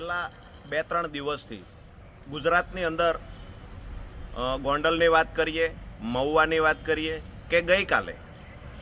છેલ્લા 2-3 દિવસથી ગુજરાતની અંદર ગોંડલની વાત કરીએ, મહુવાની વાત કરીએ કે ગઈકાલે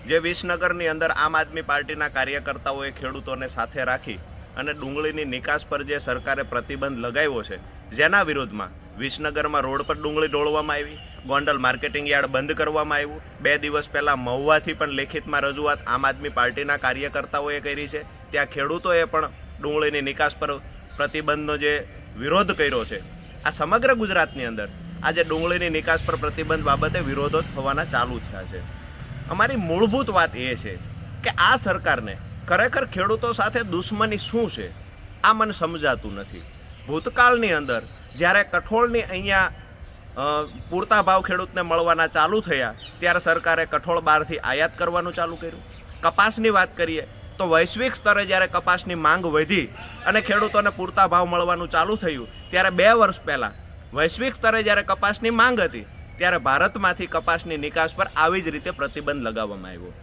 જે વિસનગરની અંદર આમ આદમી પાર્ટીના કાર્યકર્તાઓએ ખેડૂતોને સાથે રાખી અને ડુંગળીની નિકાસ પર જે સરકારે પ્રતિબંધ લગાવ્યો છે, જેના વિરોધમાં વિસનગરમાં રોડ પર ડુંગળી ઢોળવામાં આવી, ગોંડલ માર્કેટિંગ યાર્ડ બંધ કરવામાં આવ્યું। 2 દિવસ પહેલાં મહુવાથી પણ લેખિતમાં રજૂઆત આમ આદમી પાર્ટીના કાર્યકર્તાઓએ કરી છે। ત્યાં ખેડૂતોએ પણ ડુંગળીની નિકાસ પર પ્રતિબંધનો જે વિરોધ કર્યો છે। આ સમગ્ર ગુજરાતની અંદર આજે ડુંગળીની નિકાસ પર પ્રતિબંધ બાબતે વિરોધો થવાના ચાલુ થયા છે। અમારી મૂળભૂત વાત એ છે કે આ સરકારને ખરેખર ખેડૂતો સાથે દુશ્મની શું છે આ મને સમજાતું નથી। ભૂતકાળની અંદર જ્યારે કઠોળની અહીંયા પૂરતા ભાવ ખેડૂતને મળવાના ચાલુ થયા ત્યારે સરકારે કઠોળ બહારથી આયાત કરવાનું ચાલુ કર્યું। કપાસની વાત કરીએ તો વૈશ્વિક સ્તરે જ્યારે કપાસની માંગ વધી અને ખેડૂતોને પૂરતા ભાવ મળવાનું ચાલુ થયું ત્યારે 2 વર્ષ પહેલાં વૈશ્વિક સ્તરે જ્યારે કપાસની માંગ હતી ત્યારે ભારતમાંથી કપાસની નિકાસ પર આવી જ રીતે પ્રતિબંધ લગાવવામાં આવ્યો।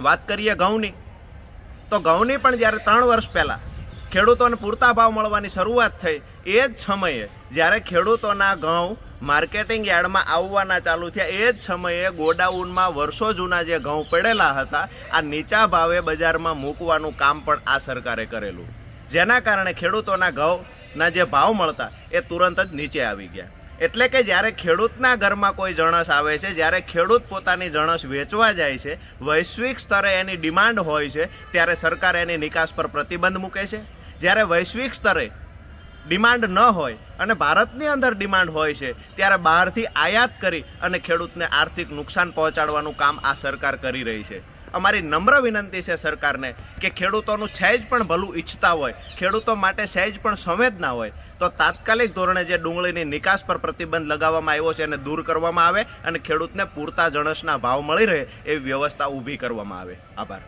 વાત કરીએ ઘઉંની તો ઘઉંની પણ જ્યારે 3 વર્ષ પહેલાં ખેડૂતોને પૂરતા ભાવ મળવાની શરૂઆત થઈ એ જ સમયે જ્યારે ખેડૂતોના ઘઉં માર્કેટિંગ યાર્ડમાં આવવાના ચાલુ થયા એ જ સમયે ગોડાઉનમાં વર્ષો જૂના જે ઘઉં પડેલા હતા આ નીચા ભાવે બજારમાં મૂકવાનું કામ પણ આ સરકારે કરેલું, જેના કારણે ખેડૂતોના ઘઉંના જે ભાવ મળતા એ તુરંત જ નીચે આવી ગયા। એટલે કે જ્યારે ખેડૂતના ઘરમાં કોઈ જણસ આવે છે, જ્યારે ખેડૂત પોતાની જણસ વેચવા જાય છે, વૈશ્વિક સ્તરે એની ડિમાન્ડ હોય છે ત્યારે સરકાર એની નિકાસ પર પ્રતિબંધ મૂકે છે। જ્યારે વૈશ્વિક સ્તરે ડિમાન્ડ ન હોય અને ભારતની અંદર ડિમાન્ડ હોય છે ત્યારે બહારથી આયાત કરી અને ખેડૂતને આર્થિક નુકસાન પહોંચાડવાનું કામ આ સરકાર કરી રહી છે। અમારી નમ્ર વિનંતી છે સરકારને કે ખેડૂતોનું સહેજ પણ ભલું ઈચ્છતા હોય, ખેડૂતો માટે સહેજ પણ સંવેદના હોય તો તાત્કાલિક ધોરણે જે ડુંગળીની નિકાસ પર પ્રતિબંધ લગાવવામાં આવ્યો છે એને દૂર કરવામાં આવે અને ખેડૂતને પૂરતા જણસના ભાવ મળી રહે એવી વ્યવસ્થા ઊભી કરવામાં આવે। આભાર।